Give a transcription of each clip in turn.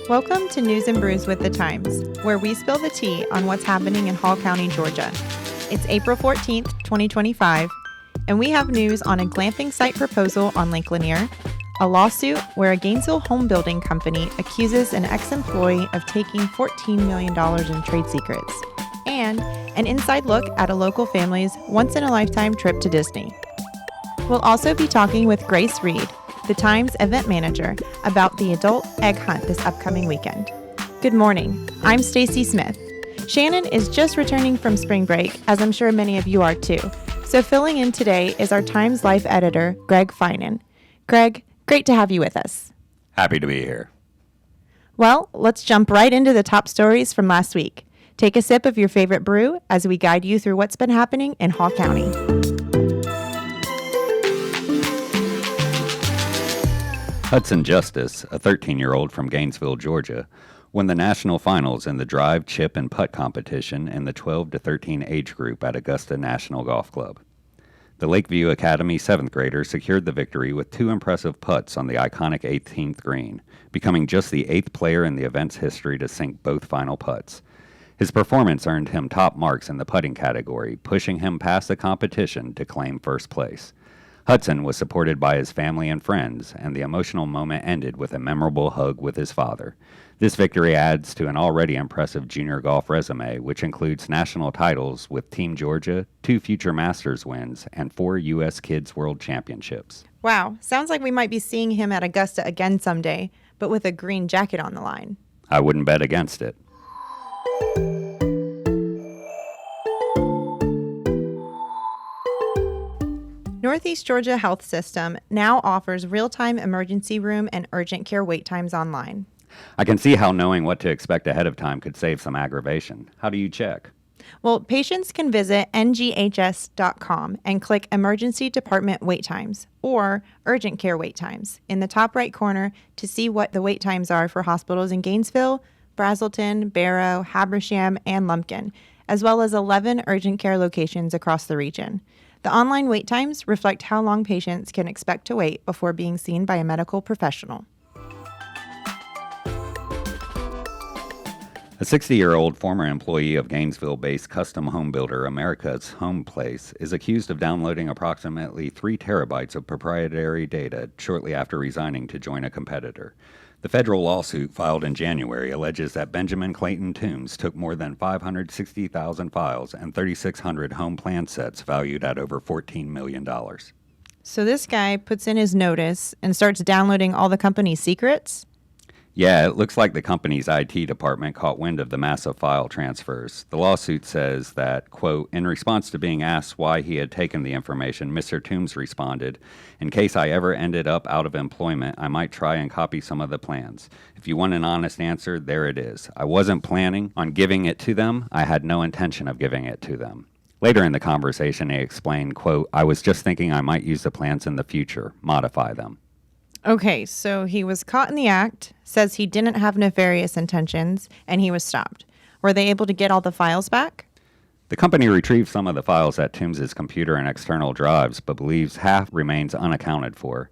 Welcome to News and Brews with the Times, where we spill the tea on what's happening in Hall County, Georgia. It's April 14th, 2025, and we have news on a glamping site proposal on Lake Lanier, a lawsuit where a Gainesville homebuilding company accuses an ex-employee of taking $14 million in trade secrets, and an inside look at a local family's once-in-a-lifetime trip to Disney. We'll also be talking with Grace Reed, the Times event manager, about the adult egg hunt this upcoming weekend. Good morning. I'm Stacy Smith. Shannon is just returning from spring break, as I'm sure many of you are too. So filling in today is our Times Life editor, Greg Finan. Greg, great to have you with us. Happy to be here. Well, let's jump right into the top stories from last week. Take a sip of your favorite brew as we guide you through what's been happening in Hall County. Hudson Justice, a 13-year-old from Gainesville, Georgia, won the national finals in the drive, chip, and putt competition in the 12 to 13 age group at Augusta National Golf Club. The Lakeview Academy 7th grader secured the victory with two impressive putts on the iconic 18th green, becoming just the 8th player in the event's history to sink both final putts. His performance earned him top marks in the putting category, pushing him past the competition to claim first place. Hudson was supported by his family and friends, and the emotional moment ended with a memorable hug with his father. This victory adds to an already impressive junior golf resume, which includes national titles with Team Georgia, 2 future Masters wins, and 4 U.S. Kids World Championships. Wow, sounds like we might be seeing him at Augusta again someday, but with a green jacket on the line. I wouldn't bet against it. Northeast Georgia Health System now offers real-time emergency room and urgent care wait times online. I can see how knowing what to expect ahead of time could save some aggravation. How do you check? Well, patients can visit NGHS.com and click Emergency Department Wait Times or Urgent Care Wait Times in the top right corner to see what the wait times are for hospitals in Gainesville, Brazelton, Barrow, Habersham, and Lumpkin, as well as 11 urgent care locations across the region. The online wait times reflect how long patients can expect to wait before being seen by a medical professional. A 60-year-old former employee of Gainesville-based custom home builder America's Home Place is accused of downloading approximately 3 terabytes of proprietary data shortly after resigning to join a competitor. The federal lawsuit filed in January alleges that Benjamin Clayton Toombs took more than 560,000 files and 3,600 home plan sets valued at over $14 million. So this guy puts in his notice and starts downloading all the company's secrets? Yeah, it looks like the company's IT department caught wind of the massive file transfers. The lawsuit says that, quote, in response to being asked why he had taken the information, Mr. Toombs responded, in case I ever ended up out of employment, I might try and copy some of the plans. If you want an honest answer, there it is. I wasn't planning on giving it to them. I had no intention of giving it to them. Later in the conversation, he explained, quote, I was just thinking I might use the plans in the future, modify them. Okay, so he was caught in the act, says he didn't have nefarious intentions, and he was stopped. Were they able to get all the files back? The company retrieved some of the files at Toombs' computer and external drives, but believes half remains unaccounted for.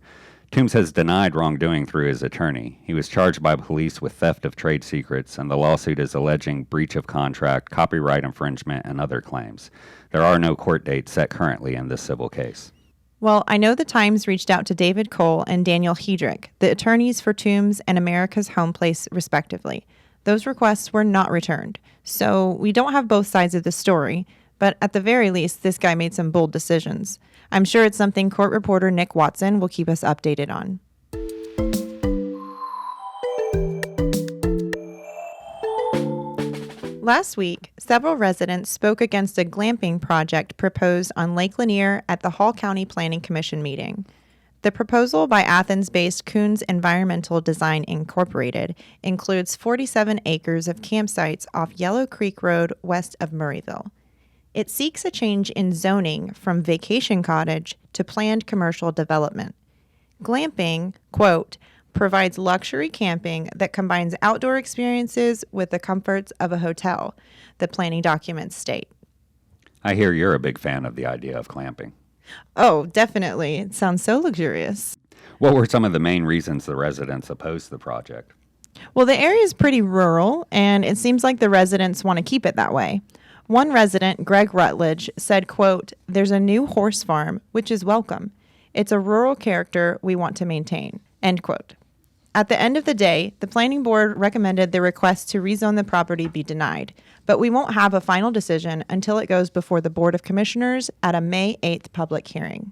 Toombs has denied wrongdoing through his attorney. He was charged by police with theft of trade secrets, and the lawsuit is alleging breach of contract, copyright infringement, and other claims. There are no court dates set currently in this civil case. Well, I know the Times reached out to David Cole and Daniel Hedrick, the attorneys for Toombs and America's Home Place, respectively. Those requests were not returned. So we don't have both sides of the story, but at the very least, this guy made some bold decisions. I'm sure it's something court reporter Nick Watson will keep us updated on. Last week, several residents spoke against a glamping project proposed on Lake Lanier at the Hall County Planning Commission meeting. The proposal by Athens-based Coons Environmental Design Incorporated includes 47 acres of campsites off Yellow Creek Road west of Murrayville. It seeks a change in zoning from vacation cottage to planned commercial development. Glamping, quote, provides luxury camping that combines outdoor experiences with the comforts of a hotel, the planning documents state. I hear you're a big fan of the idea of glamping. Oh, definitely. It sounds so luxurious. What were some of the main reasons the residents opposed the project? Well, the area is pretty rural, and it seems like the residents want to keep it that way. One resident, Greg Rutledge, said, quote, "There's a new horse farm, which is welcome. It's a rural character we want to maintain," end quote. At the end of the day, the planning board recommended the request to rezone the property be denied, but we won't have a final decision until it goes before the Board of Commissioners at a May 8th public hearing.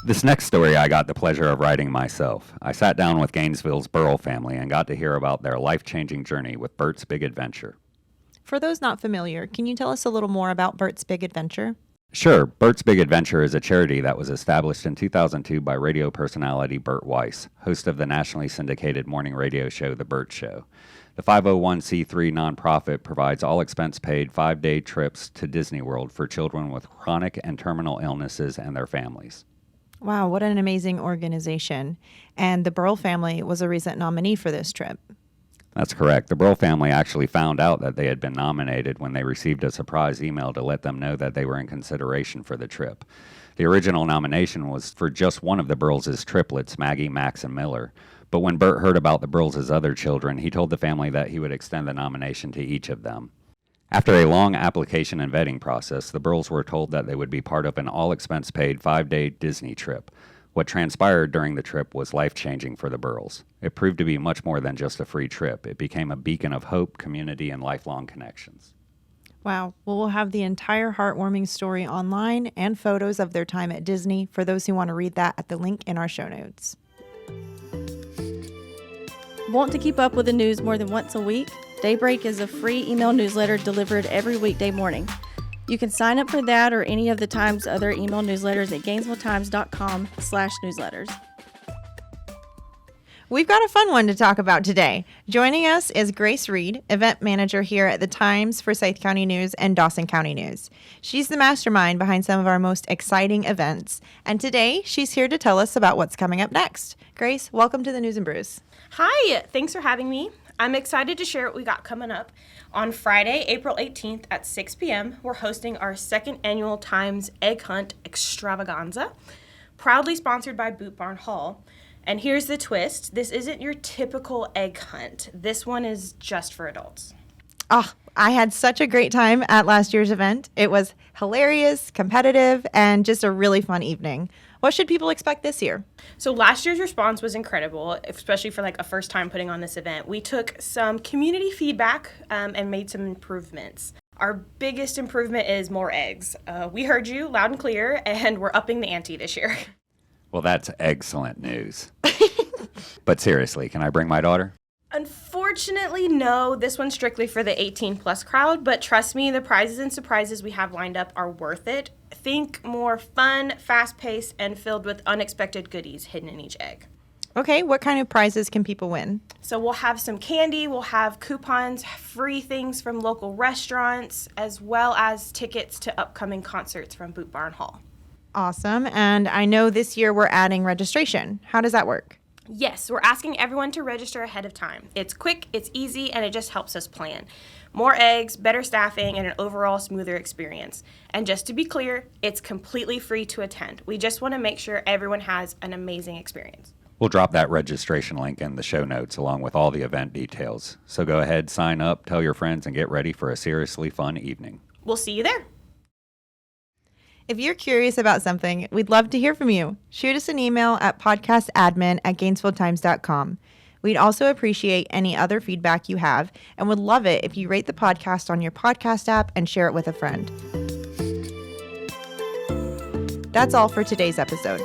This next story I got the pleasure of writing myself. I sat down with Gainesville's Burrell family and got to hear about their life-changing journey with Bert's Big Adventure. For those not familiar, can you tell us a little more about Bert's Big Adventure? Sure. Bert's Big Adventure is a charity that was established in 2002 by radio personality Bert Weiss, host of the nationally syndicated morning radio show The Bert Show. The 501c3 nonprofit provides all expense-paid 5-day trips to Disney World for children with chronic and terminal illnesses and their families. Wow, what an amazing organization. And the Burrell family was a recent nominee for this trip. That's correct. The Burrell family actually found out that they had been nominated when they received a surprise email to let them know that they were in consideration for the trip. The original nomination was for just one of the Burrells' triplets, Maggie, Max, and Miller. But when Bert heard about the Burrells' other children, he told the family that he would extend the nomination to each of them. After a long application and vetting process, the Burrells were told that they would be part of an all-expense-paid 5-day Disney trip. What transpired during the trip was life-changing for the Burrells. It proved to be much more than just a free trip. It became a beacon of hope, community, and lifelong connections. Wow. Well, we'll have the entire heartwarming story online and photos of their time at Disney for those who want to read that at the link in our show notes. Want to keep up with the news more than once a week? Daybreak is a free email newsletter delivered every weekday morning. You can sign up for that or any of the Times' other email newsletters at GainesvilleTimes.com/newsletters. We've got a fun one to talk about today. Joining us is Grace Reed, event manager here at the Times, Forsyth County News, and Dawson County News. She's the mastermind behind some of our most exciting events. And today, she's here to tell us about what's coming up next. Grace, welcome to the News and Brews. Hi, thanks for having me. I'm excited to share what we got coming up. On Friday, April 18th at 6 p.m., we're hosting our second annual Times Egg Hunt Extravaganza, proudly sponsored by Boot Barn Hall. And here's the twist. This isn't your typical egg hunt. This one is just for adults. Oh, I had such a great time at last year's event. It was hilarious, competitive, and just a really fun evening. What should people expect this year? So last year's response was incredible, especially for like a first time putting on this event. We took some community feedback and made some improvements. Our biggest improvement is more eggs. We heard you loud and clear, and we're upping the ante this year. Well, that's excellent news. But seriously, can I bring my daughter? Unfortunately, no. This one's strictly for the 18-plus crowd, but trust me, the prizes and surprises we have lined up are worth it. Think more fun, fast-paced, and filled with unexpected goodies hidden in each egg. Okay, what kind of prizes can people win? So we'll have some candy, we'll have coupons, free things from local restaurants, as well as tickets to upcoming concerts from Boot Barn Hall. Awesome, and I know this year we're adding registration. How does that work? Yes, we're asking everyone to register ahead of time. It's quick, it's easy, and it just helps us plan. More eggs, better staffing, and an overall smoother experience. And just to be clear, it's completely free to attend. We just want to make sure everyone has an amazing experience. We'll drop that registration link in the show notes along with all the event details. So go ahead, sign up, tell your friends, and get ready for a seriously fun evening. We'll see you there. If you're curious about something, we'd love to hear from you. Shoot us an email at podcastadmin@GainesvilleTimes.com. We'd also appreciate any other feedback you have and would love it if you rate the podcast on your podcast app and share it with a friend. That's all for today's episode.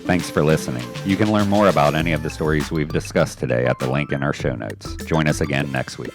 Thanks for listening. You can learn more about any of the stories we've discussed today at the link in our show notes. Join us again next week.